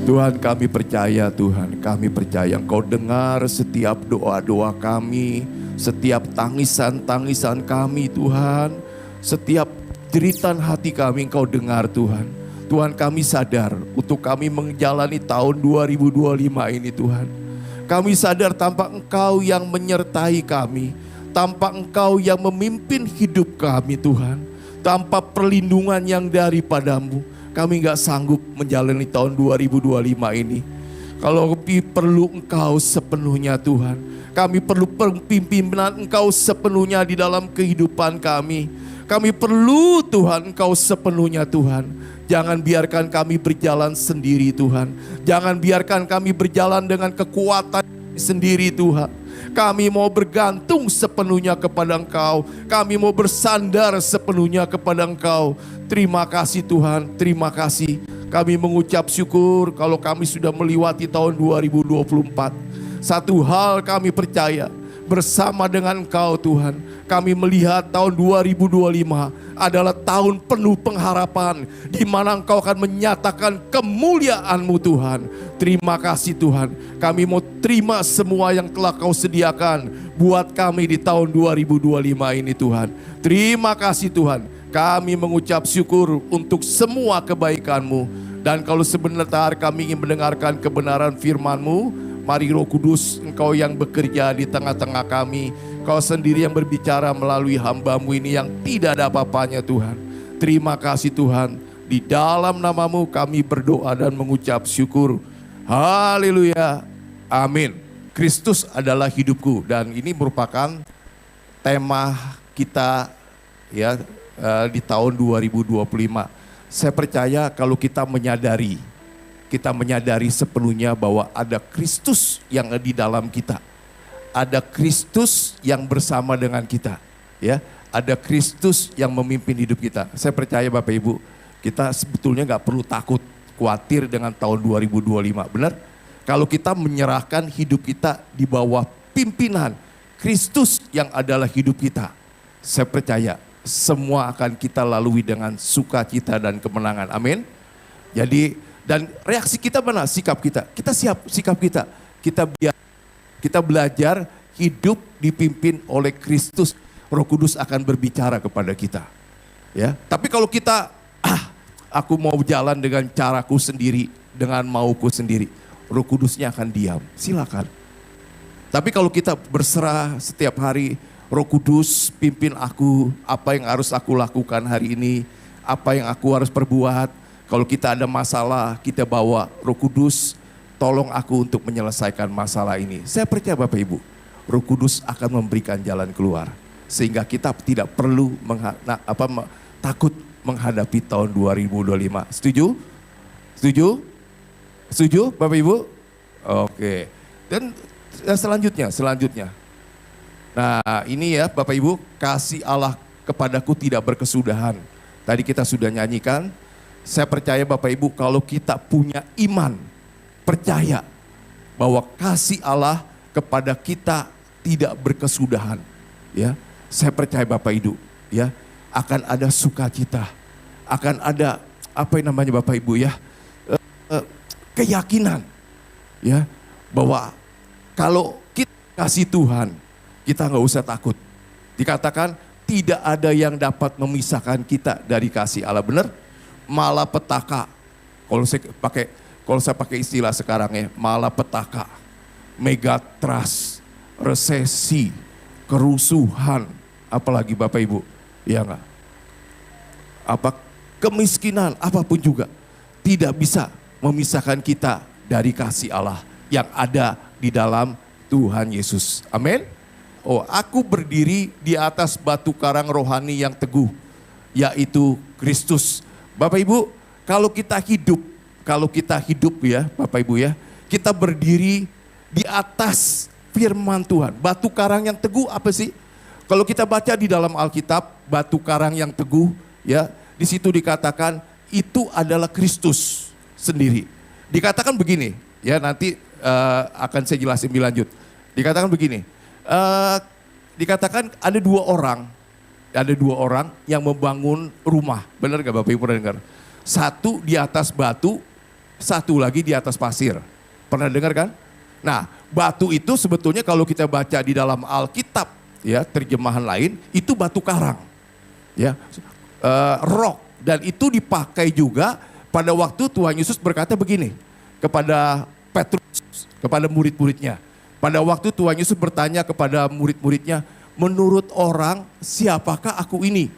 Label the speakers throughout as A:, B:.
A: Tuhan, kami percaya, Tuhan, kami percaya Engkau dengar setiap doa-doa kami, setiap tangisan-tangisan kami, Tuhan, setiap jeritan hati kami Engkau dengar, Tuhan. Tuhan, kami sadar untuk kami menjalani tahun 2025 ini, Tuhan. Kami sadar tanpa Engkau yang menyertai kami, tanpa Engkau yang memimpin hidup kami, Tuhan, tanpa perlindungan yang daripadamu, kami gak sanggup menjalani tahun 2025 ini. Kalau perlu Engkau sepenuhnya, Tuhan. Kami perlu pimpinan Engkau sepenuhnya di dalam kehidupan kami. Kami perlu, Tuhan, Engkau sepenuhnya, Tuhan. Jangan biarkan kami berjalan sendiri, Tuhan. Jangan biarkan kami berjalan dengan kekuatan sendiri, Tuhan. Kami mau bergantung sepenuhnya kepada Engkau. Kami mau bersandar sepenuhnya kepada Engkau. Terima kasih, Tuhan, terima kasih. Kami mengucap syukur kalau kami sudah melewati tahun 2024. Satu hal kami percaya, bersama dengan Engkau, Tuhan, kami melihat tahun 2025 adalah tahun penuh pengharapan, di mana Engkau akan menyatakan kemuliaan-Mu, Tuhan. Terima kasih, Tuhan. Kami mau terima semua yang telah Kau sediakan buat kami di tahun 2025 ini, Tuhan. Terima kasih, Tuhan. Kami mengucap syukur untuk semua kebaikan-Mu. Dan kalau sebentar kami ingin mendengarkan kebenaran firman-Mu, mari Roh Kudus, Engkau yang bekerja di tengah-tengah kami. Kau sendiri yang berbicara melalui hamba-Mu ini yang tidak ada apa-apanya, Tuhan. Terima kasih, Tuhan. Di dalam nama-Mu kami berdoa dan mengucap syukur. Haleluya. Amin. Kristus adalah hidupku. Dan ini merupakan tema kita ya di tahun 2025. Saya percaya kalau kita menyadari sepenuhnya bahwa ada Kristus yang di dalam kita. Ada Kristus yang bersama dengan kita, ya. Ada Kristus yang memimpin hidup kita. Saya percaya Bapak Ibu, kita sebetulnya nggak perlu takut, khawatir dengan tahun 2025, benar? Kalau kita menyerahkan hidup kita di bawah pimpinan Kristus yang adalah hidup kita, saya percaya semua akan kita lalui dengan sukacita dan kemenangan. Amin. Jadi, dan reaksi kita mana? Sikap kita. Kita siap, sikap kita. Kita belajar hidup dipimpin oleh Kristus. Roh Kudus akan berbicara kepada kita. Ya. Tapi kalau kita, aku mau jalan dengan caraku sendiri, dengan mauku sendiri, Roh Kudusnya akan diam. Silakan. Tapi kalau kita berserah setiap hari, Roh Kudus pimpin aku, apa yang harus aku lakukan hari ini, apa yang aku harus perbuat. Kalau kita ada masalah, kita bawa Roh Kudus, tolong aku untuk menyelesaikan masalah ini. Saya percaya Bapak Ibu, Roh Kudus akan memberikan jalan keluar. Sehingga kita tidak perlu takut menghadapi tahun 2025. Setuju? Setuju? Setuju Bapak Ibu? Oke. Dan selanjutnya. Nah ini ya Bapak Ibu, kasih Allah kepadaku tidak berkesudahan. Tadi kita sudah nyanyikan. Saya percaya Bapak Ibu kalau kita punya iman, percaya bahwa kasih Allah kepada kita tidak berkesudahan. Ya, saya percaya Bapak Ibu, ya, akan ada sukacita, akan ada Bapak Ibu ya, keyakinan, ya, bahwa kalau kita kasih Tuhan, kita nggak usah takut. Dikatakan tidak ada yang dapat memisahkan kita dari kasih Allah, benar? Malapetaka. Kalau saya pakai istilah sekarang ya, malapetaka, megatrust, resesi, kerusuhan, apalagi Bapak Ibu, ya enggak? Kemiskinan, apapun juga tidak bisa memisahkan kita dari kasih Allah yang ada di dalam Tuhan Yesus. Amin. Oh, aku berdiri di atas batu karang rohani yang teguh, yaitu Kristus. Bapak Ibu, kalau kita hidup ya Bapak Ibu ya, kita berdiri di atas firman Tuhan. Batu karang yang teguh apa sih? Kalau kita baca di dalam Alkitab, batu karang yang teguh ya, di situ dikatakan itu adalah Kristus sendiri. Dikatakan begini, ya nanti akan saya jelasin lebih lanjut. Dikatakan begini, dikatakan ada dua orang yang membangun rumah. Benar gak Bapak Ibu pernah dengar? Satu di atas batu, satu lagi di atas pasir. Pernah dengar kan? Nah, batu itu sebetulnya kalau kita baca di dalam Alkitab, ya, terjemahan lain, itu batu karang. Ya, rock. Dan itu dipakai juga pada waktu Tuhan Yesus berkata begini kepada Petrus, kepada murid-muridnya. Pada waktu Tuhan Yesus bertanya kepada murid-muridnya, menurut orang siapakah aku ini?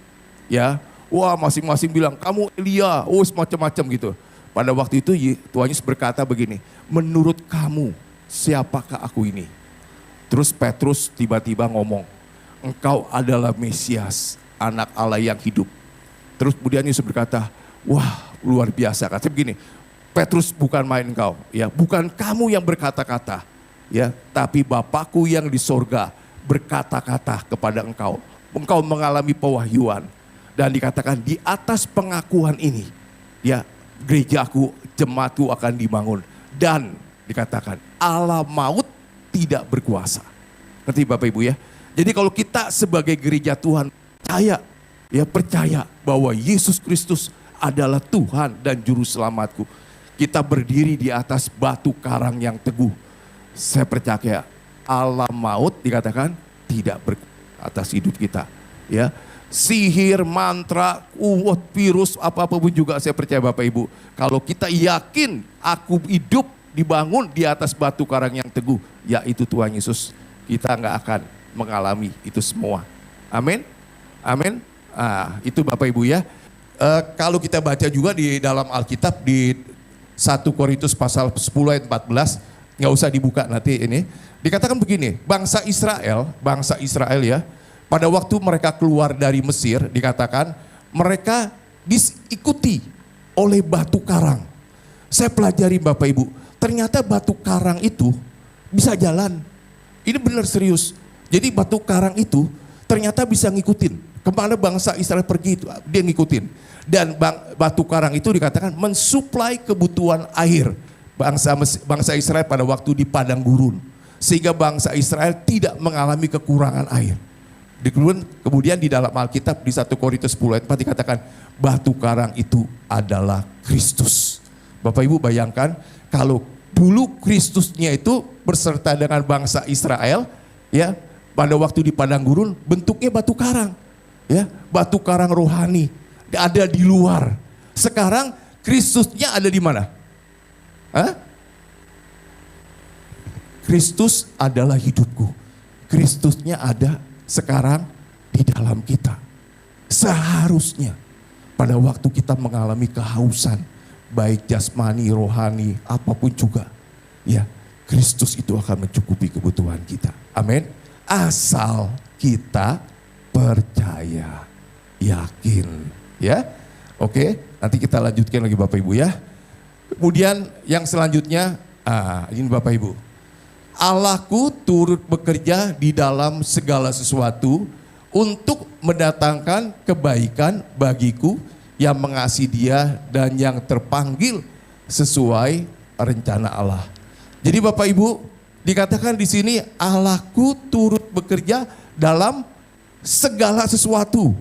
A: Ya, wah masing-masing bilang kamu Elia, semacam-macam gitu. Pada waktu itu Tuhan Yesus berkata begini, menurut kamu siapakah aku ini? Terus Petrus tiba-tiba ngomong, engkau adalah Mesias, anak Allah yang hidup. Terus kemudian Yesus berkata, wah luar biasa. Katanya begini, Petrus bukan main engkau, ya, bukan kamu yang berkata-kata, ya, tapi Bapakku yang di sorga berkata-kata kepada engkau. Engkau mengalami pewahyuan. Dan dikatakan di atas pengakuan ini, ya, gerejaku, jemaatku akan dibangun. Dan dikatakan Allah maut tidak berkuasa. Ngerti Bapak Ibu ya? Jadi kalau kita sebagai gereja Tuhan percaya bahwa Yesus Kristus adalah Tuhan dan Juru Selamatku. Kita berdiri di atas batu karang yang teguh. Saya percaya Allah maut dikatakan tidak berkuasa atas hidup kita. Ya, sihir, mantra, virus, apapun juga saya percaya Bapak Ibu. Kalau kita yakin aku hidup dibangun di atas batu karang yang teguh, yaitu Tuhan Yesus, kita nggak akan mengalami itu semua. Amin. Amin. Itu Bapak Ibu ya. Kalau kita baca juga di dalam Alkitab di 1 Korintus pasal 10 ayat 14, nggak usah dibuka nanti ini. Dikatakan begini, bangsa Israel ya, pada waktu mereka keluar dari Mesir, dikatakan mereka diikuti oleh batu karang. Saya pelajari Bapak Ibu, ternyata batu karang itu bisa jalan. Ini benar serius. Jadi batu karang itu ternyata bisa ngikutin. Kemana bangsa Israel pergi itu, dia ngikutin. Dan batu karang itu dikatakan mensuplai kebutuhan air bangsa Israel pada waktu di padang gurun. Sehingga bangsa Israel tidak mengalami kekurangan air. Kemudian di dalam Alkitab di 1 Korintus 10 ayat 4 dikatakan batu karang itu adalah Kristus. Bapak Ibu bayangkan kalau dulu Kristusnya itu berserta dengan bangsa Israel, ya, pada waktu di padang gurun bentuknya batu karang. Ya, batu karang rohani ada di luar. Sekarang Kristusnya ada di mana? Kristus adalah hidupku. Kristusnya ada sekarang di dalam kita. Seharusnya pada waktu kita mengalami kehausan, baik jasmani, rohani, apapun juga, ya, Kristus itu akan mencukupi kebutuhan kita. Amin. Asal kita percaya, yakin, ya. Oke, nanti kita lanjutkan lagi Bapak Ibu ya. Kemudian yang selanjutnya, ini Bapak Ibu. Allahku turut bekerja di dalam segala sesuatu untuk mendatangkan kebaikan bagiku yang mengasihi Dia dan yang terpanggil sesuai rencana Allah. Jadi Bapak Ibu, dikatakan di sini Allahku turut bekerja dalam segala sesuatu.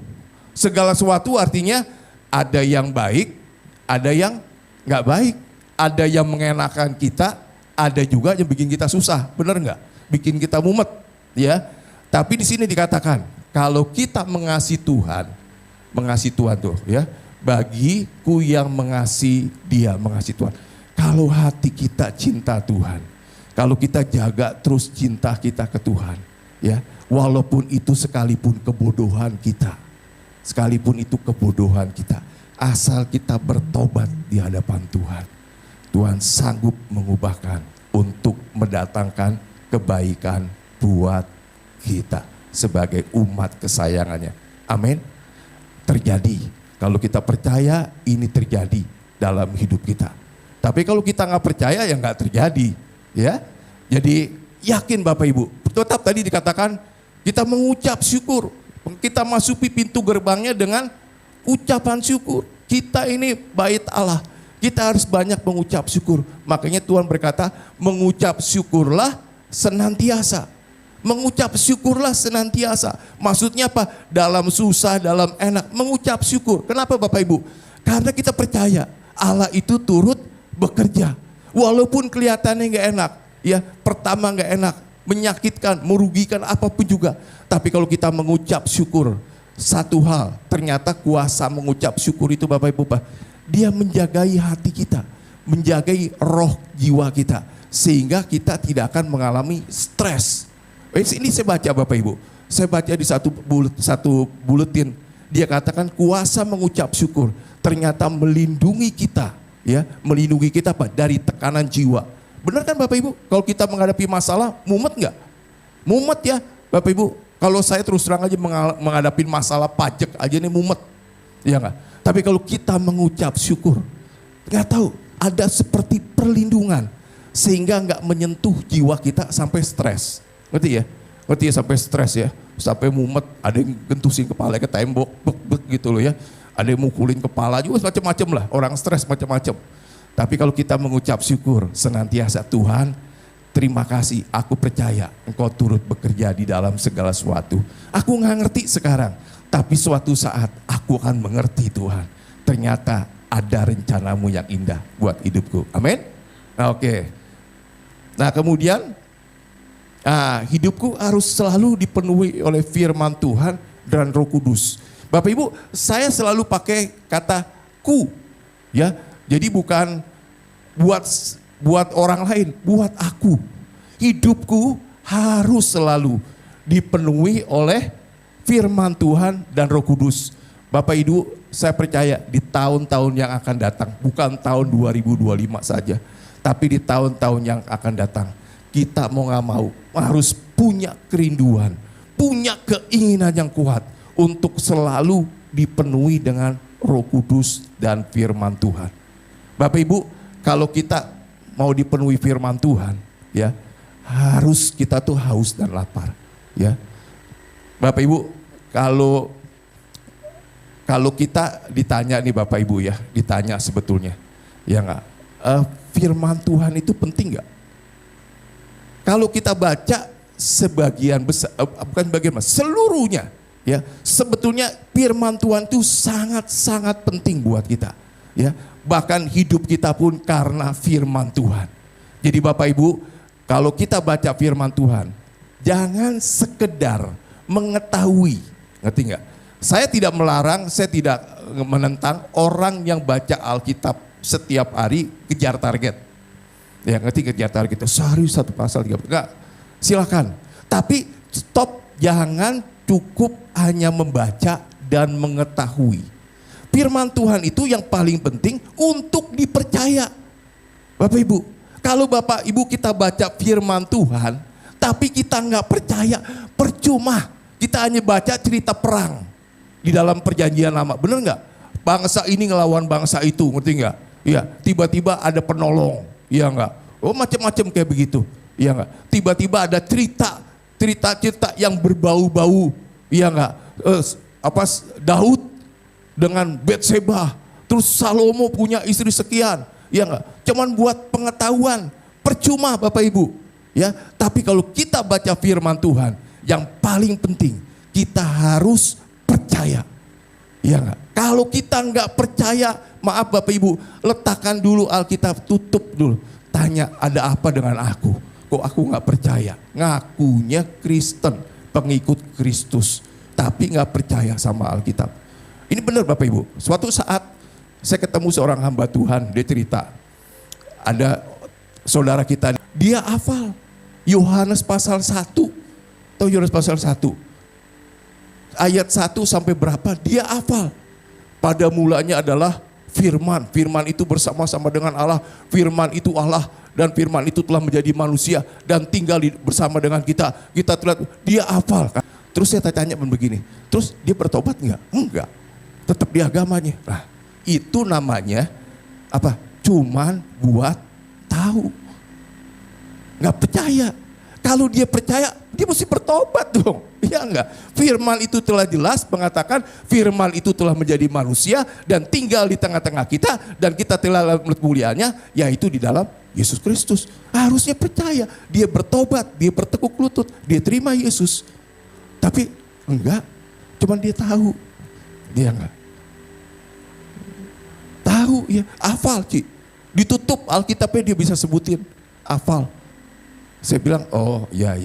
A: Segala sesuatu artinya ada yang baik, ada yang nggak baik, ada yang mengenakan kita, ada juga yang bikin kita susah, benar nggak? Bikin kita mumet, ya. Tapi di sini dikatakan kalau kita mengasihi Tuhan tuh, ya, bagiku yang mengasihi Dia, mengasihi Tuhan. Kalau hati kita cinta Tuhan, kalau kita jaga terus cinta kita ke Tuhan, ya. Walaupun itu sekalipun kebodohan kita, asal kita bertobat di hadapan Tuhan, Tuhan sanggup mengubahkan untuk mendatangkan kebaikan buat kita sebagai umat kesayangannya. Amin. Terjadi, kalau kita percaya ini terjadi dalam hidup kita. Tapi kalau kita nggak percaya ya nggak terjadi, ya. Jadi yakin Bapak Ibu, tetap tadi dikatakan kita mengucap syukur. Kita masuki pintu gerbangnya dengan ucapan syukur. Kita ini bait Allah. Kita harus banyak mengucap syukur. Makanya Tuhan berkata, mengucap syukurlah senantiasa. Mengucap syukurlah senantiasa. Maksudnya apa? Dalam susah, dalam enak. Mengucap syukur. Kenapa Bapak Ibu? Karena kita percaya Allah itu turut bekerja. Walaupun kelihatannya gak enak, ya pertama gak enak, menyakitkan, merugikan apapun juga. Tapi kalau kita mengucap syukur, satu hal, ternyata kuasa mengucap syukur itu Bapak Ibu, dia menjagai hati kita, menjagai roh jiwa kita, sehingga kita tidak akan mengalami stres. Ini saya baca Bapak Ibu, saya baca di satu buletin, dia katakan kuasa mengucap syukur ternyata melindungi kita, ya, melindungi kita dari tekanan jiwa. Benar kan Bapak Ibu? Kalau kita menghadapi masalah, mumet nggak? Mumet ya Bapak Ibu. Kalau saya terus terang aja menghadapi masalah pajak aja nih mumet, ya nggak? Tapi kalau kita mengucap syukur, nggak tahu ada seperti perlindungan sehingga nggak menyentuh jiwa kita sampai stres, ngerti ya? Ngerti ya sampai stres ya, sampai mumet, ada yang gentusin kepala ke tembok, gitu loh ya. Ada yang mukulin kepala juga macam-macam lah, orang stres macam-macam. Tapi kalau kita mengucap syukur senantiasa, Tuhan terima kasih, aku percaya Engkau turut bekerja di dalam segala sesuatu. Aku nggak ngerti sekarang, tapi suatu saat aku akan mengerti Tuhan. Ternyata ada rencanamu yang indah buat hidupku. Amin. Nah, oke. Nah kemudian hidupku harus selalu dipenuhi oleh firman Tuhan dan Roh Kudus. Bapak Ibu, saya selalu pakai kata ku, ya. Jadi bukan buat orang lain, buat aku. Hidupku harus selalu dipenuhi oleh firman Tuhan dan Roh Kudus. Bapak Ibu, saya percaya di tahun-tahun yang akan datang, bukan tahun 2025 saja, tapi di tahun-tahun yang akan datang, kita mau gak mau harus punya kerinduan, punya keinginan yang kuat untuk selalu dipenuhi dengan Roh Kudus dan firman Tuhan. Bapak Ibu, kalau kita mau dipenuhi firman Tuhan, ya, harus kita tuh haus dan lapar, ya. Bapak Ibu, kalau kita ditanya nih Bapak Ibu ya, ditanya sebetulnya, ya enggak, firman Tuhan itu penting enggak? Kalau kita baca sebagian besar, bukan bagian besar, seluruhnya, ya, sebetulnya firman Tuhan itu sangat-sangat penting buat kita, ya. Bahkan hidup kita pun karena firman Tuhan. Jadi Bapak Ibu, kalau kita baca firman Tuhan, jangan sekedar mengetahui, ngerti nggak? Saya tidak melarang, saya tidak menentang orang yang baca Alkitab setiap hari kejar target. Ya ngerti, kejar target, sehari satu pasal, enggak, silakan. Tapi stop, jangan cukup hanya membaca dan mengetahui. Firman Tuhan itu yang paling penting untuk dipercaya. Bapak Ibu, kalau Bapak Ibu kita baca firman Tuhan, tapi kita nggak percaya, percuma. Kita hanya baca cerita perang di dalam perjanjian lama, bener nggak? Bangsa ini ngelawan bangsa itu, ngerti nggak? Iya, tiba-tiba ada penolong, iya nggak? Oh macam-macam kayak begitu, iya nggak? Tiba-tiba ada cerita yang berbau-bau, iya nggak? Daud dengan Batseba, terus Salomo punya istri sekian, ya enggak? Cuman buat pengetahuan, percuma Bapak Ibu, ya. Tapi kalau kita baca firman Tuhan, yang paling penting kita harus percaya, ya enggak? Kalau kita enggak percaya, maaf Bapak Ibu, letakkan dulu Alkitab, tutup dulu, tanya ada apa dengan aku? Kok aku enggak percaya? Ngakunya Kristen, pengikut Kristus, tapi enggak percaya sama Alkitab. Ini benar Bapak Ibu, suatu saat saya ketemu seorang hamba Tuhan, dia cerita, ada saudara kita, dia hafal Yohanes pasal 1, atau Yohanes pasal 1, ayat 1 sampai berapa, dia hafal. Pada mulanya adalah firman, firman itu bersama-sama dengan Allah, firman itu Allah, dan firman itu telah menjadi manusia, dan tinggal bersama dengan kita telah, dia hafal. Terus saya tanya begini, terus dia bertobat enggak? Enggak. Tetap di agamanya. Nah, itu namanya apa? Cuman buat tahu. Nggak percaya. Kalau dia percaya, dia mesti bertobat dong. Iya enggak? Firman itu telah jelas mengatakan firman itu telah menjadi manusia dan tinggal di tengah-tengah kita, dan kita telah melihat mulianya, yaitu di dalam Yesus Kristus. Harusnya percaya. Dia bertobat, dia bertekuk lutut, dia terima Yesus. Tapi enggak, cuman dia tahu. Dia enggak tahu, ya hafal Ci, Ditutup Alkitabnya dia bisa sebutin, hafal. Saya bilang, oh ya.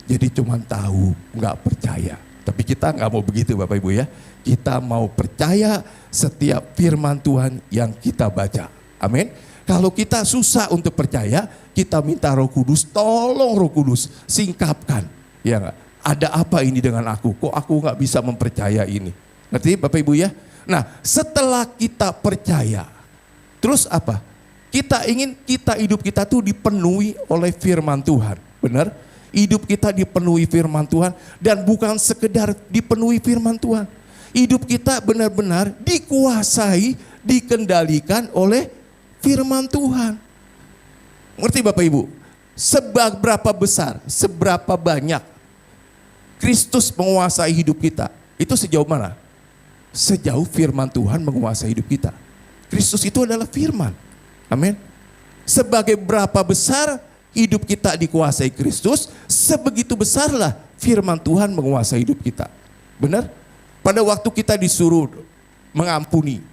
A: Jadi cuman tahu, nggak percaya. Tapi kita nggak mau begitu Bapak Ibu ya. Kita mau percaya setiap firman Tuhan yang kita baca. Amin. Kalau kita susah untuk percaya, kita minta Roh Kudus, tolong Roh Kudus singkapkan. Ya nggak? Ada apa ini dengan aku? Kok aku nggak bisa mempercaya ini? Ngerti Bapak Ibu ya? Nah setelah kita percaya, terus apa? Hidup kita tuh dipenuhi oleh firman Tuhan. Benar? Hidup kita dipenuhi firman Tuhan dan bukan sekedar dipenuhi firman Tuhan. Hidup kita benar-benar dikuasai, dikendalikan oleh firman Tuhan. Ngerti Bapak Ibu? Seberapa besar, seberapa banyak Kristus menguasai hidup kita. Itu sejauh mana? Sejauh firman Tuhan menguasai hidup kita. Kristus itu adalah firman. Amin. Sebagai berapa besar hidup kita dikuasai Kristus, sebegitu besarlah firman Tuhan menguasai hidup kita. Benar? Pada waktu kita disuruh mengampuni,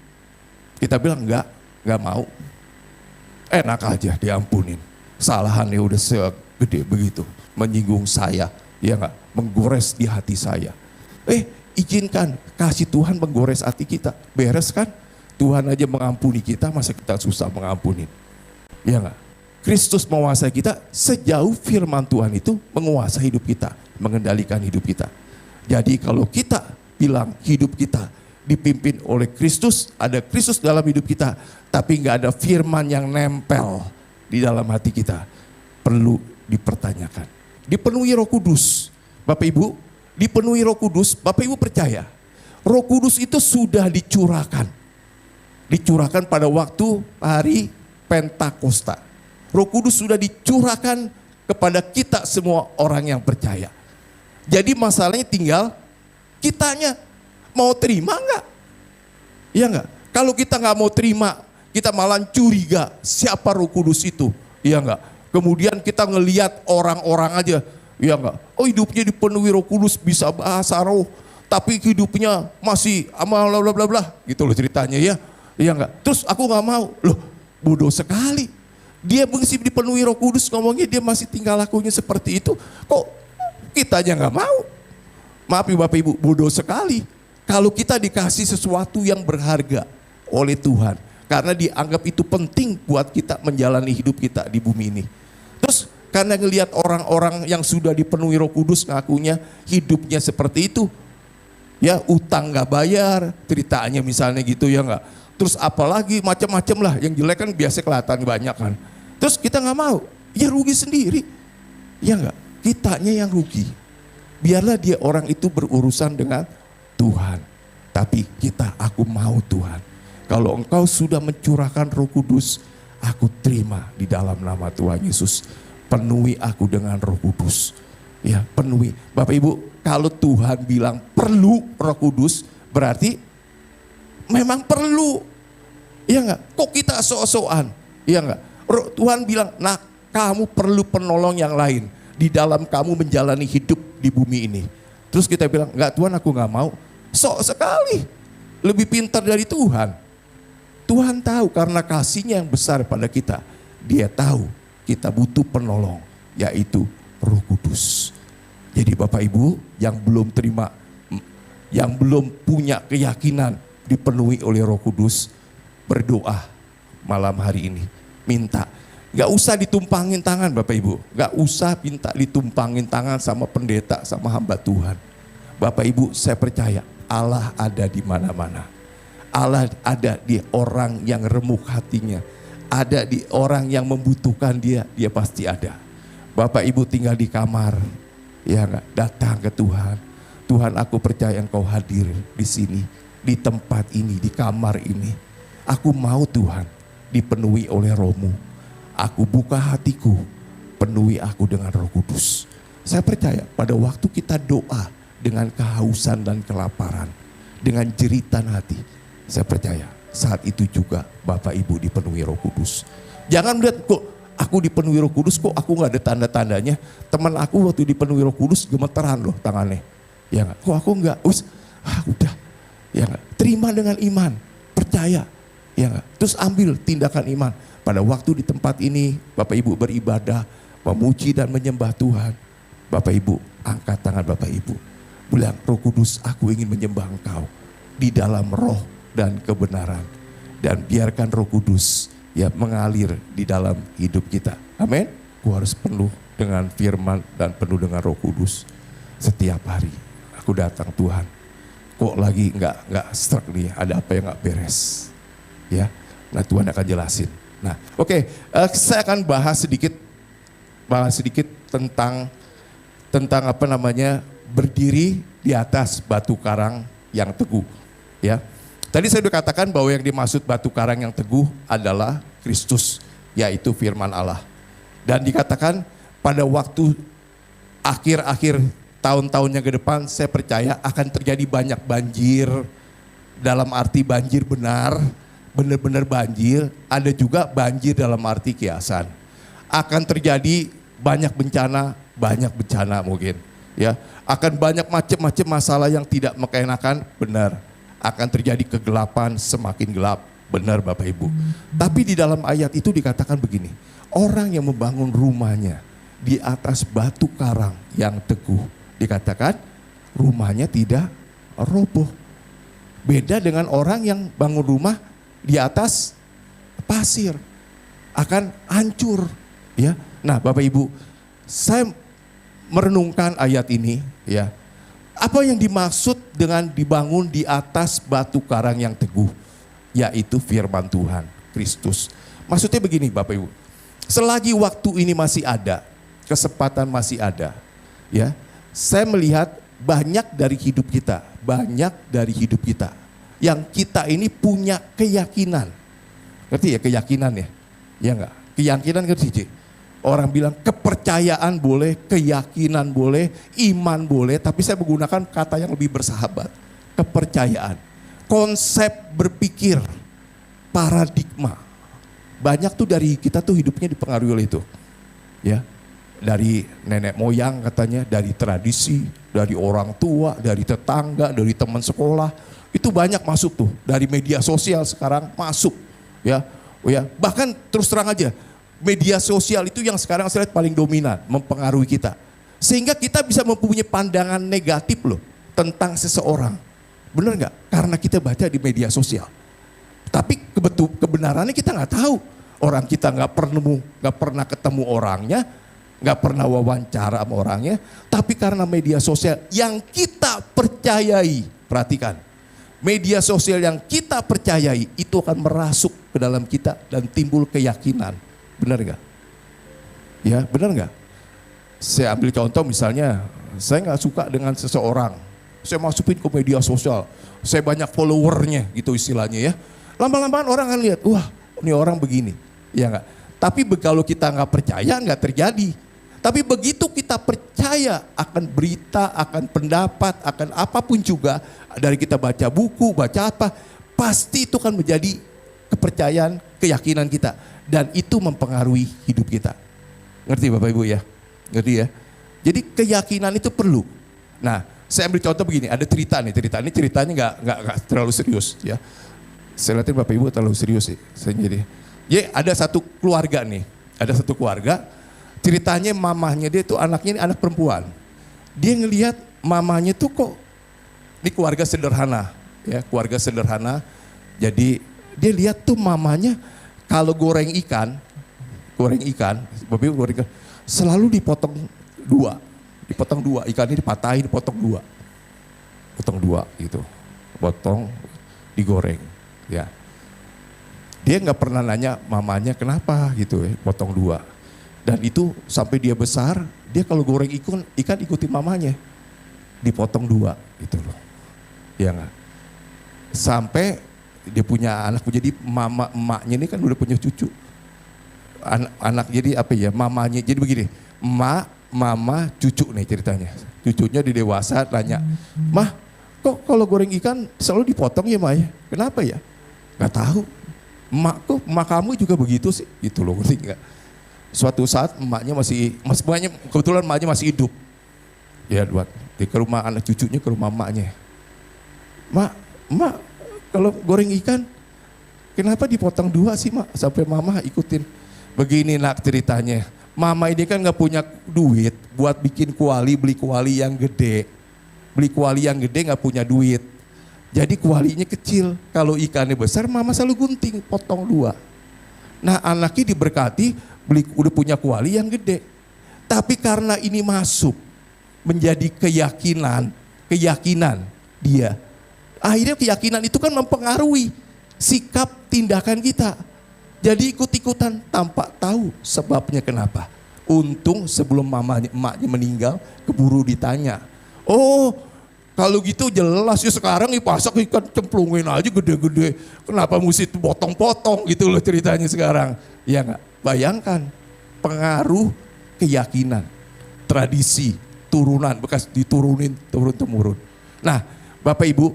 A: kita bilang enggak mau. Enak aja diampunin. Kesalahannya udah segede begitu, menyinggung saya, ya enggak, menggores di hati saya. Izinkan kasih Tuhan menggores hati kita, beres kan? Tuhan aja mengampuni kita, masa kita susah mengampuni? Ya enggak? Kristus menguasai kita sejauh firman Tuhan itu menguasai hidup kita, mengendalikan hidup kita. Jadi kalau kita bilang hidup kita dipimpin oleh Kristus, ada Kristus dalam hidup kita, tapi nggak ada firman yang nempel di dalam hati kita, perlu dipertanyakan. Dipenuhi Roh Kudus, Bapak Ibu, dipenuhi Roh Kudus. Bapak Ibu percaya, Roh Kudus itu sudah dicurahkan pada waktu hari Pentakosta. Roh Kudus sudah dicurahkan kepada kita semua orang yang percaya. Jadi masalahnya tinggal kitanya mau terima enggak? Iya enggak? Kalau kita enggak mau terima, kita malah curiga siapa Roh Kudus itu. Iya enggak? Kemudian kita ngelihat orang-orang aja, iya enggak? Oh hidupnya dipenuhi Roh Kudus, bisa bahasa roh, tapi hidupnya masih amal bla bla bla gitu loh ceritanya ya. Iya enggak? Terus aku enggak mau. Loh, bodoh sekali. Dia mesti dipenuhi Roh Kudus, ngomongnya dia masih tinggal lakunya seperti itu. Kok kita aja nggak mau? Maaf ya Bapak Ibu, bodoh sekali. Kalau kita dikasih sesuatu yang berharga oleh Tuhan, karena dianggap itu penting buat kita menjalani hidup kita di bumi ini. Terus karena ngelihat orang-orang yang sudah dipenuhi Roh Kudus ngakunya hidupnya seperti itu, ya utang nggak bayar, ceritanya misalnya gitu ya nggak. Terus apalagi macam-macam lah, yang jelek kan biasa kelihatan banyak kan. Terus kita nggak mau, ya rugi sendiri, ya nggak? Kitanya yang rugi. Biarlah dia orang itu berurusan dengan Tuhan. Tapi aku mau Tuhan. Kalau Engkau sudah mencurahkan Roh Kudus, aku terima di dalam nama Tuhan Yesus. Penuhi aku dengan Roh Kudus. Ya, penuhi. Bapak Ibu, kalau Tuhan bilang perlu Roh Kudus, berarti memang perlu. Iya enggak? Kok kita sok-sokan? Iya enggak? Tuhan bilang, nah kamu perlu penolong yang lain di dalam kamu menjalani hidup di bumi ini. Terus kita bilang, enggak Tuhan aku enggak mau. Sok sekali. Lebih pintar dari Tuhan. Tuhan tahu karena kasihnya yang besar pada kita. Dia tahu kita butuh penolong, yaitu Roh Kudus. Jadi Bapak Ibu yang belum terima, yang belum punya keyakinan dipenuhi oleh Roh Kudus, berdoa malam hari ini, minta. Gak usah ditumpangin tangan Bapak Ibu, gak usah minta ditumpangin tangan sama pendeta, sama hamba Tuhan. Bapak Ibu, saya percaya Allah ada di mana-mana. Allah ada di orang yang remuk hatinya, ada di orang yang membutuhkan dia pasti ada. Bapak Ibu tinggal di kamar, ya gak? Datang ke Tuhan. Tuhan, aku percaya Engkau hadir di sini, di tempat ini, di kamar ini. Aku mau Tuhan dipenuhi oleh Roh-Mu. Aku buka hatiku, penuhi aku dengan Roh Kudus. Saya percaya pada waktu kita doa dengan kehausan dan kelaparan, dengan jeritan hati, saya percaya saat itu juga Bapak Ibu dipenuhi Roh Kudus. Jangan melihat kok aku dipenuhi Roh Kudus, kok aku gak ada tanda-tandanya. Teman aku waktu dipenuhi Roh Kudus gemeteran loh tangannya. Ya gak? Kok aku enggak? Udah. Ya gak? Terima dengan iman, percaya. Ya gak? Terus ambil tindakan iman. pada waktu di tempat ini Bapak Ibu beribadah, memuji dan menyembah Tuhan, Bapak Ibu angkat tangan Bapak Ibu, bilang, Roh Kudus, aku ingin menyembah Engkau di dalam roh dan kebenaran. Dan biarkan Roh Kudus ya mengalir di dalam hidup kita. Amin. Aku harus penuh dengan firman dan penuh dengan Roh Kudus setiap hari. Aku datang, Tuhan, kok lagi nggak struck nih, ada apa yang nggak beres, ya. Nah, Tuhan akan jelasin. Nah, oke, saya akan bahas sedikit tentang apa namanya, berdiri di atas batu karang yang teguh, ya. Tadi saya sudah katakan bahwa yang dimaksud batu karang yang teguh adalah Kristus, yaitu firman Allah. Dan dikatakan pada waktu akhir-akhir tahun-tahun yang ke depan, saya percaya akan terjadi banyak banjir, dalam arti banjir benar-benar banjir, ada juga banjir dalam arti kiasan. Akan terjadi banyak bencana mungkin, ya. Akan banyak macam-macam masalah yang tidak mengenakan, benar. Akan terjadi kegelapan, semakin gelap, benar Bapak Ibu. Tapi di dalam ayat itu dikatakan begini, orang yang membangun rumahnya di atas batu karang yang teguh, dikatakan rumahnya tidak roboh. Beda dengan orang yang bangun rumah di atas pasir, akan hancur, ya. Nah, Bapak Ibu, saya merenungkan ayat ini, ya. Apa yang dimaksud dengan dibangun di atas batu karang yang teguh, yaitu firman Tuhan, Kristus. Maksudnya begini Bapak Ibu, selagi waktu ini masih ada, kesempatan masih ada, ya. Saya melihat banyak dari hidup kita yang kita ini punya keyakinan. Ngerti ya keyakinan ya? Ya enggak? Keyakinan ngerti sih? Orang bilang kepercayaan boleh, keyakinan boleh, iman boleh, tapi saya menggunakan kata yang lebih bersahabat. Kepercayaan, konsep berpikir, paradigma. Banyak tuh dari kita tuh hidupnya dipengaruhi oleh itu. Ya. Dari nenek moyang katanya, dari tradisi, dari orang tua, dari tetangga, dari teman sekolah. Itu banyak masuk tuh, dari media sosial sekarang masuk. Ya, bahkan terus terang aja, media sosial itu yang sekarang saya lihat paling dominan, mempengaruhi kita. Sehingga kita bisa mempunyai pandangan negatif loh tentang seseorang. Benar nggak? Karena kita baca di media sosial. Tapi kebenarannya kita nggak tahu. Orang kita nggak pernah ketemu orangnya, nggak pernah wawancara sama orangnya, tapi karena media sosial yang kita percayai, perhatikan, media sosial yang kita percayai itu akan merasuk ke dalam kita dan timbul keyakinan, benar nggak? Ya, benar nggak? Saya ambil contoh misalnya, saya nggak suka dengan seseorang, saya masukin ke media sosial, saya banyak followernya gitu istilahnya ya, lama-lama orang akan lihat, wah ini orang begini, ya nggak? Tapi kalau kita nggak percaya nggak terjadi. Tapi begitu kita percaya akan berita, akan pendapat, akan apapun juga, dari kita baca buku, baca apa, pasti itu akan menjadi kepercayaan, keyakinan kita. Dan itu mempengaruhi hidup kita. Ngerti Bapak Ibu ya? Ngerti ya? Jadi keyakinan itu perlu. Nah, saya ambil contoh begini, ada cerita nih, ceritanya nggak terlalu serius ya. Saya lihatin Bapak Ibu terlalu serius sih. Jadi ada satu keluarga nih, ceritanya mamahnya dia tuh anaknya ini anak perempuan. Dia ngelihat mamahnya tuh kok ini keluarga sederhana, ya keluarga sederhana. Jadi dia lihat tuh mamanya kalau goreng ikan, Bapak Ibu goreng ikan, selalu dipotong dua, ikannya dipatahin, dipotong dua gitu, potong, digoreng, ya. Dia nggak pernah nanya mamanya kenapa gitu, potong dua. Dan itu sampai dia besar, dia kalau goreng ikan ikutin mamanya. Dipotong dua gitu loh. Ya enggak? Sampai dia punya anak, jadi emaknya ini kan udah punya cucu. Anak jadi apa ya, mamanya, jadi begini, mama, cucu nih ceritanya. Cucunya di dewasa tanya, "Mah, kok kalau goreng ikan selalu dipotong ya, Ma ya? Kenapa ya?" Gak tahu. Emak kamu juga begitu sih, gitu loh, ngerti enggak? Suatu saat emaknya kebetulan emaknya masih hidup. Ya, ke rumah anak cucunya, ke rumah emaknya. Mak, kalau goreng ikan Kenapa dipotong 2 sih mak? Sampai mama ikutin. Begini nak ceritanya. Mama ini kan gak punya duit buat bikin kuali, beli kuali yang gede. Beli kuali yang gede gak punya duit. Jadi kualinya kecil. Kalau ikannya besar mama selalu gunting, potong 2. Nah anaknya diberkati udah punya kuali yang gede. Tapi karena ini masuk menjadi keyakinan dia. Akhirnya keyakinan itu kan mempengaruhi sikap tindakan kita. Jadi ikut-ikutan tanpa tahu sebabnya kenapa. Untung sebelum emaknya meninggal keburu ditanya. Oh kalau gitu jelas ya sekarang pasak ikan cemplungin aja gede-gede. Kenapa mesti potong-potong gitu loh ceritanya sekarang. Ya enggak? Bayangkan pengaruh keyakinan, tradisi, turunan, bekas diturunin turun-temurun. Nah Bapak Ibu,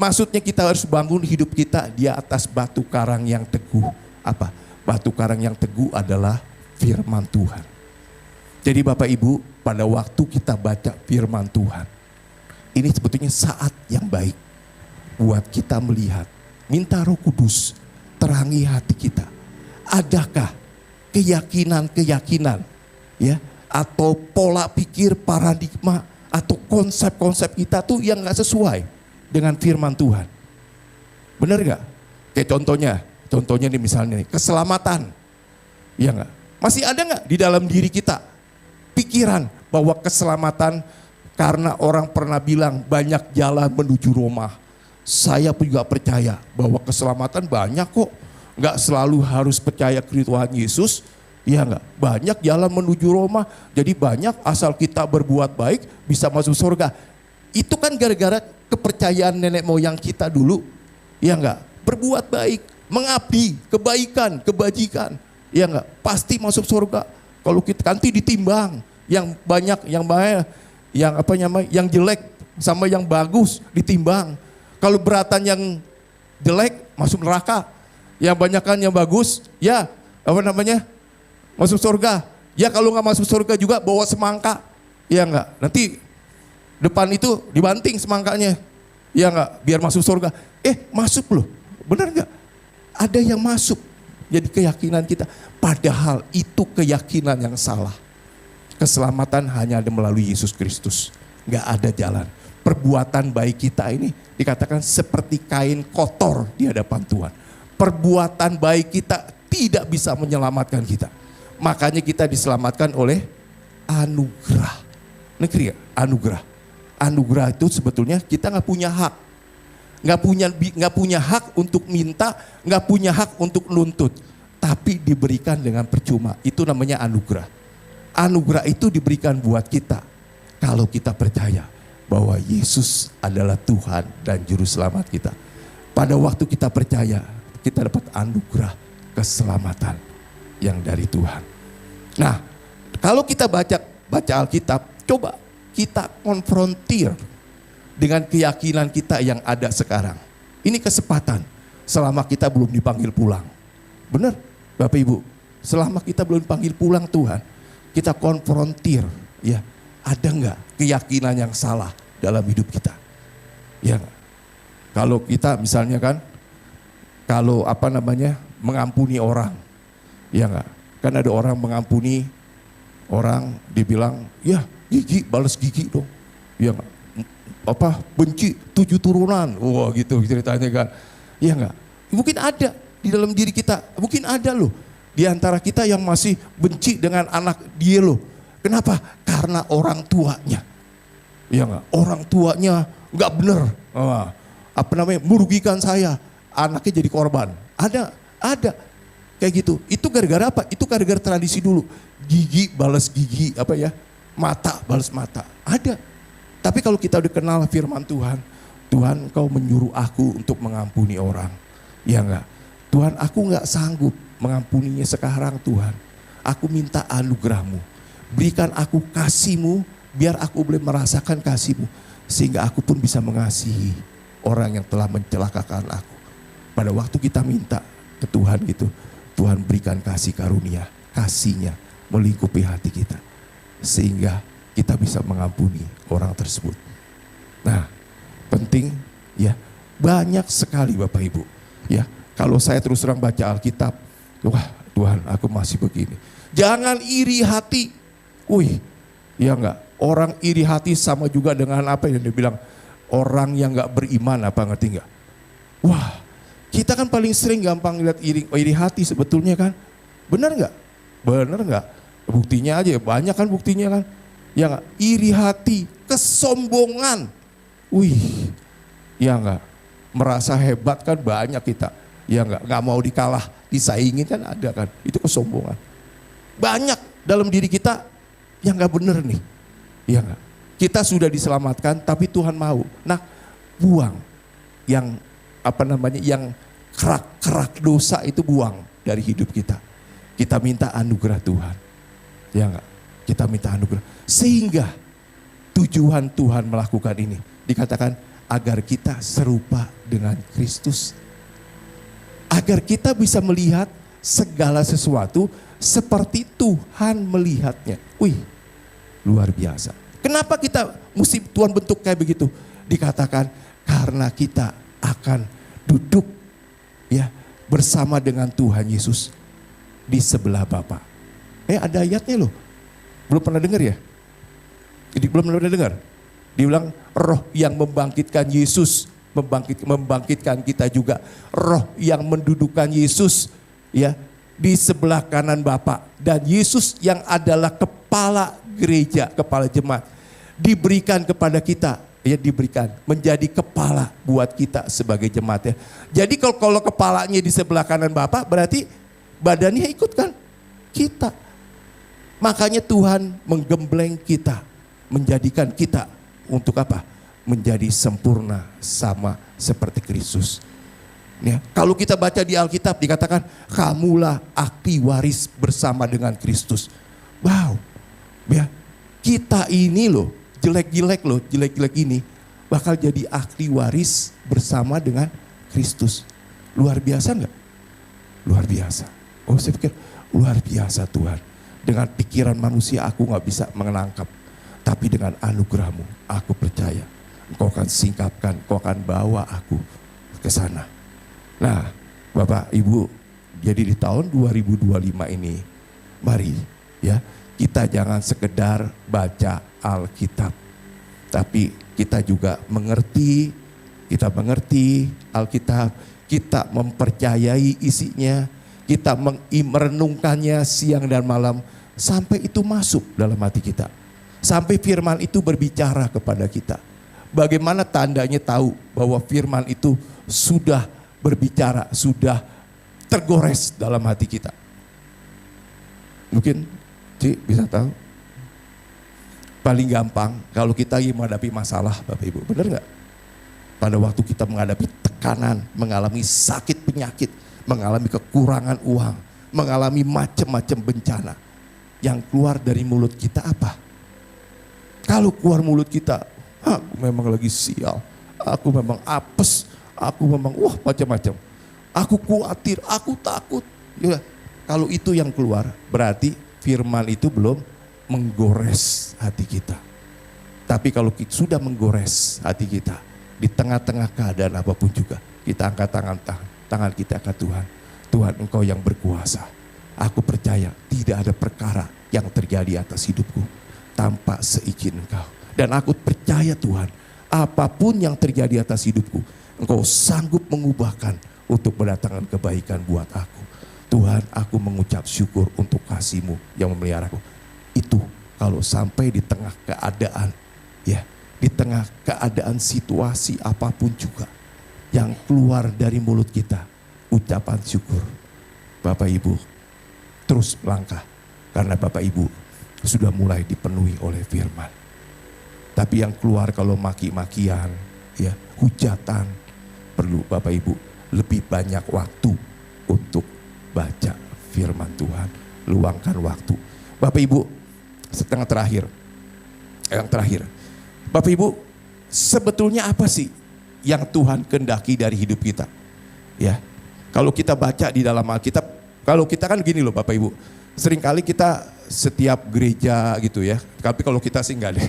A: maksudnya kita harus bangun hidup kita di atas batu karang yang teguh. Apa? Batu karang yang teguh adalah firman Tuhan. Jadi Bapak Ibu, pada waktu kita baca firman Tuhan, ini sebetulnya saat yang baik buat kita melihat. Minta Roh Kudus terangi hati kita. Adakah keyakinan-keyakinan ya atau pola pikir, paradigma atau konsep-konsep kita tuh yang gak sesuai dengan firman Tuhan? Benar gak? Kayak contohnya nih misalnya nih, keselamatan. Iya gak? Masih ada gak di dalam diri kita pikiran bahwa keselamatan karena orang pernah bilang banyak jalan menuju Roma. Saya pun juga percaya bahwa keselamatan banyak kok. Gak selalu harus percaya ke Tuhan Yesus. Iya enggak? Banyak jalan menuju Roma. Jadi banyak asal kita berbuat baik bisa masuk surga. Itu kan gara-gara kepercayaan nenek moyang kita dulu. Iya enggak? Berbuat baik, mengabdi, kebaikan, kebajikan. Iya enggak? Pasti masuk surga. Kalau kita nanti ditimbang yang banyak, yang jelek sama yang bagus ditimbang. Kalau beratan yang jelek masuk neraka. Yang banyakan yang bagus, ya masuk surga. Ya kalau nggak masuk surga juga bawa semangka. Ya enggak, nanti depan itu dibanting semangkanya. Ya enggak, biar masuk surga. Masuk loh, benar enggak? Ada yang masuk. Jadi keyakinan kita. Padahal itu keyakinan yang salah. Keselamatan hanya ada melalui Yesus Kristus. Enggak ada jalan. Perbuatan baik kita ini dikatakan seperti kain kotor di hadapan Tuhan. Perbuatan baik kita tidak bisa menyelamatkan kita. Makanya kita diselamatkan oleh anugerah. Negeri ya? Anugerah. Anugerah itu sebetulnya kita nggak punya hak. Nggak punya hak untuk minta, nggak punya hak untuk nuntut. Tapi diberikan dengan percuma. Itu namanya anugerah. Anugerah itu diberikan buat kita. Kalau kita percaya bahwa Yesus adalah Tuhan dan Juru Selamat kita. Pada waktu kita percaya, kita dapat anugerah keselamatan yang dari Tuhan. Nah, kalau kita baca Alkitab, coba kita konfrontir dengan keyakinan kita yang ada sekarang. Ini kesempatan selama kita belum dipanggil pulang. Benar, Bapak Ibu, selama kita belum dipanggil pulang Tuhan, kita konfrontir, ya, ada enggak keyakinan yang salah dalam hidup kita? Ya, kalau kita misalnya kalau mengampuni orang, ya enggak? Kan ada orang mengampuni orang, dibilang, ya gigi balas gigi dong, ya enggak? Benci 7 turunan, wah gitu ceritanya kan, ya enggak? Mungkin ada di dalam diri kita, mungkin ada loh di antara kita yang masih benci dengan anak dia loh. Kenapa? Karena orang tuanya, ya enggak? Orang tuanya enggak benar, merugikan saya. Anaknya jadi korban. Ada kayak gitu. Itu gara-gara apa? Itu gara-gara tradisi dulu. Gigi balas gigi, mata balas mata. Ada. Tapi kalau kita udah kenal firman Tuhan, Tuhan Engkau menyuruh aku untuk mengampuni orang. Ya enggak? Tuhan, aku enggak sanggup mengampuninya sekarang Tuhan. Aku minta anugerah-Mu. Berikan aku kasih-Mu, biar aku boleh merasakan kasih-Mu. Sehingga aku pun bisa mengasihi orang yang telah mencelakakan aku. Pada waktu kita minta ke Tuhan gitu, Tuhan berikan kasih karunia, kasih-Nya melingkupi hati kita. Sehingga kita bisa mengampuni orang tersebut. Nah, penting ya, banyak sekali Bapak Ibu. Ya, Kalau saya terus terang baca Alkitab, wah Tuhan aku masih begini. Jangan iri hati. Wih, ya enggak. Orang iri hati sama juga dengan apa yang dia bilang, orang yang enggak beriman, apa ngerti enggak? Wah, kita kan paling sering gampang lihat iri hati sebetulnya kan. Benar enggak? Benar enggak? Buktinya aja, banyak kan buktinya kan. Ya enggak? Iri hati, kesombongan. Wih, ya enggak? Merasa hebat kan banyak kita. Ya enggak mau dikalah, disaingin kan ada kan. Itu kesombongan. Banyak dalam diri kita yang enggak benar nih. Ya enggak? Kita sudah diselamatkan tapi Tuhan mau. Nah, buang yang yang kerak-kerak dosa itu buang dari hidup kita. Kita minta anugerah Tuhan. Ya enggak? Kita minta anugerah. Sehingga tujuan Tuhan melakukan ini. Dikatakan agar kita serupa dengan Kristus. Agar kita bisa melihat segala sesuatu seperti Tuhan melihatnya. Wih, luar biasa. Kenapa kita mesti Tuhan bentuk kayak begitu? Dikatakan karena kita akan duduk ya bersama dengan Tuhan Yesus di sebelah Bapa. Ada ayatnya loh. Belum pernah dengar ya? Jadi belum pernah dengar. Dibilang roh yang membangkitkan Yesus, membangkitkan kita juga. Roh yang mendudukkan Yesus ya di sebelah kanan Bapa, dan Yesus yang adalah kepala gereja, kepala jemaat diberikan kepada kita, ya diberikan menjadi kepala buat kita sebagai jemaat ya. Jadi kalau kepalanya di sebelah kanan Bapa, berarti badannya ikut kan kita. Makanya Tuhan menggembleng kita, menjadikan kita untuk apa? Menjadi sempurna sama seperti Kristus. Ya, kalau kita baca di Alkitab dikatakan kamulah ahli waris bersama dengan Kristus. Wow, ya kita ini loh jelek-jelek ini bakal jadi ahli waris bersama dengan Kristus. Luar biasa enggak? Luar biasa. Oh saya pikir luar biasa Tuhan. Dengan pikiran manusia aku gak bisa menangkap. Tapi dengan anugerah-Mu aku percaya Engkau akan singkapkan, Engkau akan bawa aku ke sana. Nah Bapak Ibu, jadi di tahun 2025 ini mari ya kita jangan sekedar baca Alkitab, tapi kita juga mengerti Alkitab, kita mempercayai isinya, kita merenungkannya siang dan malam sampai itu masuk dalam hati kita. Sampai firman itu berbicara kepada kita. Bagaimana tandanya tahu bahwa firman itu sudah berbicara, sudah tergores dalam hati kita? Mungkin Cik bisa tahu? Paling gampang kalau kita lagi menghadapi masalah Bapak Ibu, benar gak? Pada waktu kita menghadapi tekanan, mengalami sakit penyakit, mengalami kekurangan uang, mengalami macam-macam bencana. Yang keluar dari mulut kita apa? Kalau keluar mulut kita, aku memang lagi sial, aku memang apes, aku memang macam-macam. Aku khawatir, aku takut. Ya, kalau itu yang keluar, berarti firman itu belum menggores hati kita. Tapi kalau kita sudah menggores hati kita, di tengah-tengah keadaan apapun juga, kita angkat tangan kita ke Tuhan. Tuhan Engkau yang berkuasa. Aku percaya tidak ada perkara yang terjadi atas hidupku tanpa seizin Engkau. Dan aku percaya Tuhan, apapun yang terjadi atas hidupku, Engkau sanggup mengubahkan untuk mendatangkan kebaikan buat aku. Tuhan, aku mengucap syukur untuk kasih-Mu yang memelihara aku. Itu kalau sampai di tengah keadaan, ya, di tengah keadaan situasi apapun juga, yang keluar dari mulut kita, ucapan syukur. Bapak Ibu, terus melangkah, karena Bapak Ibu sudah mulai dipenuhi oleh firman. Tapi yang keluar kalau maki-makian, ya, hujatan, perlu Bapak Ibu lebih banyak waktu untuk baca firman Tuhan, luangkan waktu. Bapak Ibu, yang terakhir, Bapak Ibu, sebetulnya apa sih yang Tuhan kehendaki dari hidup kita? Ya, kalau kita baca di dalam Alkitab, kalau kita kan gini loh Bapak Ibu, seringkali kita setiap gereja gitu ya, tapi kalau kita sih enggak deh,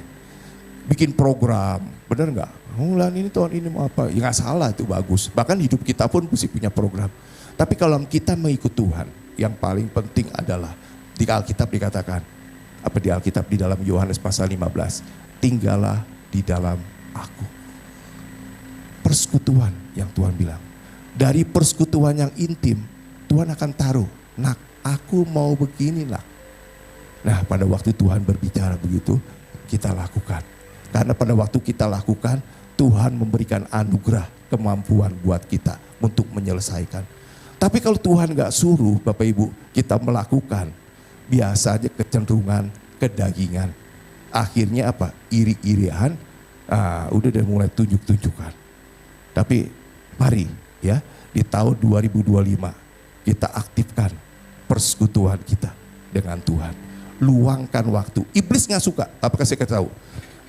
A: bikin program, bener nggak? Bulan ini tahun ini mau apa? Ya nggak salah, itu bagus. Bahkan hidup kita pun mesti punya program. Tapi kalau kita mengikut Tuhan, yang paling penting adalah di Alkitab dikatakan, di Alkitab di dalam Yohanes pasal 15, tinggallah di dalam aku. Persekutuan yang Tuhan bilang. Dari persekutuan yang intim, Tuhan akan taruh, nak, aku mau begini nak. Nah, pada waktu Tuhan berbicara begitu, kita lakukan. Karena pada waktu kita lakukan, Tuhan memberikan anugerah, kemampuan buat kita untuk menyelesaikan. Tapi kalau Tuhan gak suruh Bapak Ibu kita melakukan, biasanya kecenderungan kedagingan. Akhirnya apa? Iri-irian, udah mulai tunjuk-tunjukkan. Tapi mari ya, di tahun 2025 kita aktifkan persekutuan kita dengan Tuhan. Luangkan waktu. Iblis gak suka, apakah saya tahu?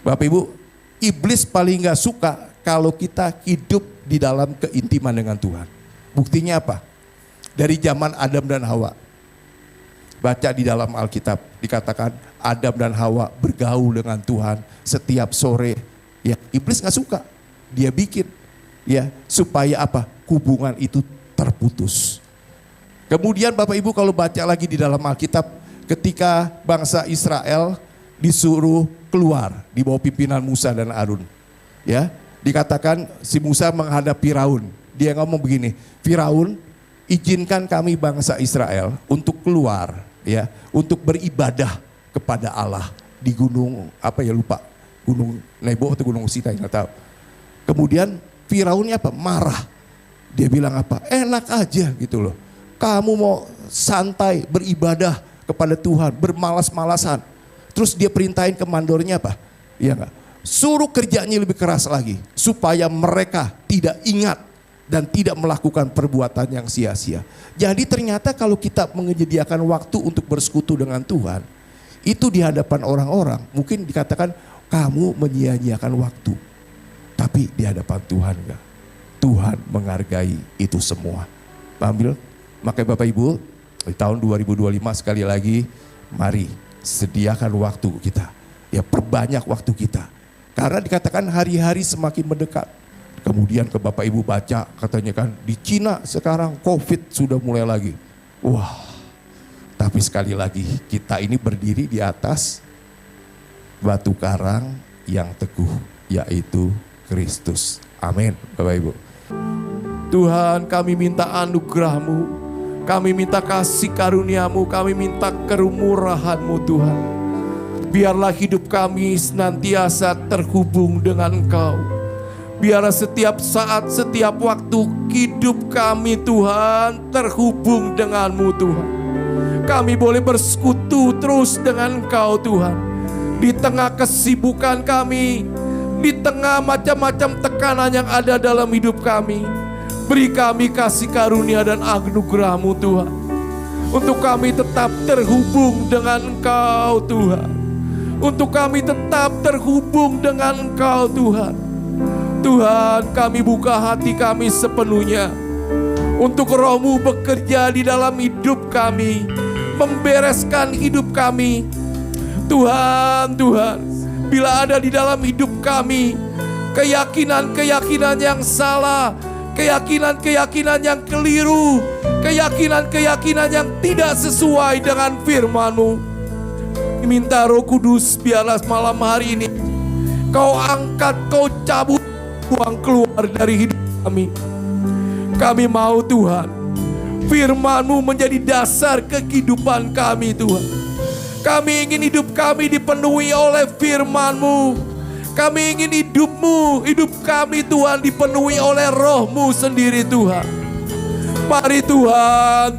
A: Bapak Ibu, iblis paling gak suka kalau kita hidup di dalam keintiman dengan Tuhan. Buktinya apa? Dari zaman Adam dan Hawa. Baca di dalam Alkitab, dikatakan Adam dan Hawa bergaul dengan Tuhan setiap sore. Ya, iblis gak suka. Dia bikin ya supaya apa? Hubungan itu terputus. Kemudian Bapak Ibu kalau baca lagi di dalam Alkitab, ketika bangsa Israel disuruh keluar di bawah pimpinan Musa dan Harun. Ya, dikatakan si Musa menghadap Firaun. Dia ngomong begini, Firaun, izinkan kami bangsa Israel untuk keluar ya, untuk beribadah kepada Allah di gunung Gunung Nebo atau Gunung Sinai, nggak tahu. Kemudian Firaunnya marah. Dia bilang enak aja gitu loh. Kamu mau santai beribadah kepada Tuhan, bermalas-malasan. Terus dia perintahin komandornya iya nggak? Suruh kerjanya lebih keras lagi supaya mereka tidak ingat dan tidak melakukan perbuatan yang sia-sia. Jadi ternyata kalau kita menyediakan waktu untuk bersekutu dengan Tuhan, itu di hadapan orang-orang mungkin dikatakan kamu menyia-nyiakan waktu. Tapi di hadapan Tuhan enggak. Tuhan menghargai itu semua. Ambil, makanya Bapak Ibu, di tahun 2025 sekali lagi, mari sediakan waktu kita. Ya, perbanyak waktu kita. Karena dikatakan hari-hari semakin mendekat. Kemudian ke Bapak Ibu baca katanya kan di Cina sekarang COVID sudah mulai lagi. Wah, tapi sekali lagi kita ini berdiri di atas batu karang yang teguh, yaitu Kristus. Amin Bapak Ibu. Tuhan, kami minta anugerah-Mu, kami minta kasih karunia-Mu, kami minta kemurahan-Mu Tuhan. Biarlah hidup kami senantiasa terhubung dengan Engkau. Biarlah setiap saat, setiap waktu hidup kami Tuhan terhubung dengan-Mu Tuhan. Kami boleh bersekutu terus dengan Engkau Tuhan. Di tengah kesibukan kami, di tengah macam-macam tekanan yang ada dalam hidup kami, beri kami kasih karunia dan anugerah-Mu Tuhan. Untuk kami tetap terhubung dengan Engkau Tuhan. Untuk kami tetap terhubung dengan Engkau Tuhan. Tuhan, kami buka hati kami sepenuhnya untuk Roh-Mu bekerja di dalam hidup kami, membereskan hidup kami. Tuhan, bila ada di dalam hidup kami keyakinan-keyakinan yang salah, keyakinan-keyakinan yang keliru, keyakinan-keyakinan yang tidak sesuai dengan firman-Mu, minta Roh Kudus biarlah malam hari ini Kau angkat, Kau cabut, buang keluar dari hidup kami. Kami mau Tuhan, firman-Mu menjadi dasar kehidupan kami Tuhan. Kami ingin hidup kami dipenuhi oleh firman-Mu. Kami ingin hidup kami Tuhan dipenuhi oleh Roh-Mu sendiri Tuhan. Mari Tuhan,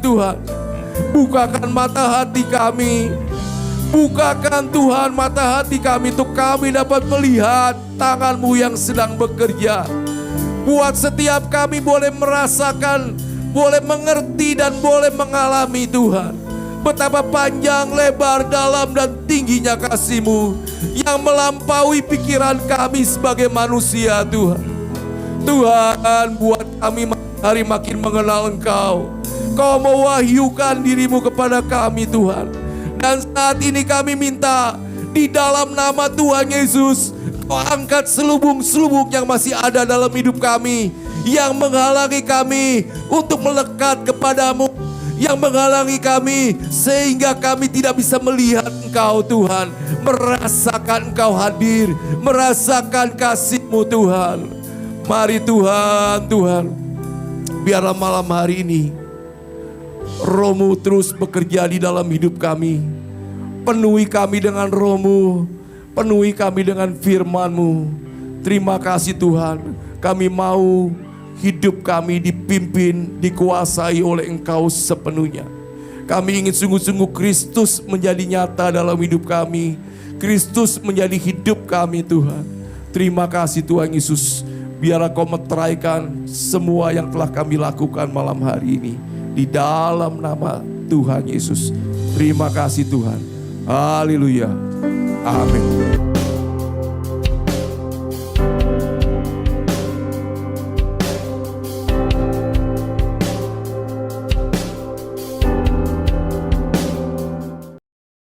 A: bukakan mata hati kami. Bukakan Tuhan mata hati kami untuk kami dapat melihat tangan-Mu yang sedang bekerja. Buat setiap kami boleh merasakan, boleh mengerti dan boleh mengalami Tuhan. Betapa panjang, lebar, dalam dan tingginya kasih-Mu yang melampaui pikiran kami sebagai manusia Tuhan. Tuhan, buat kami hari makin mengenal Engkau. Kau mewahyukan diri-Mu kepada kami Tuhan. Dan saat ini kami minta di dalam nama Tuhan Yesus, Kau angkat selubung-selubung yang masih ada dalam hidup kami, yang menghalangi kami untuk melekat kepadamu, yang menghalangi kami sehingga kami tidak bisa melihat Engkau Tuhan, merasakan Engkau hadir, merasakan kasih-Mu Tuhan. Mari Tuhan, biarlah malam hari ini Roh-Mu terus bekerja di dalam hidup kami. Penuhi kami dengan Roh-Mu, penuhi kami dengan firman-Mu. Terima kasih Tuhan, kami mau hidup kami dipimpin, dikuasai oleh Engkau sepenuhnya. Kami ingin sungguh-sungguh Kristus menjadi nyata dalam hidup kami. Kristus menjadi hidup kami Tuhan. Terima kasih Tuhan Yesus. Biarlah Kau meteraikan semua yang telah kami lakukan malam hari ini. Di dalam nama Tuhan Yesus. Terima kasih Tuhan. Haleluya. Amin.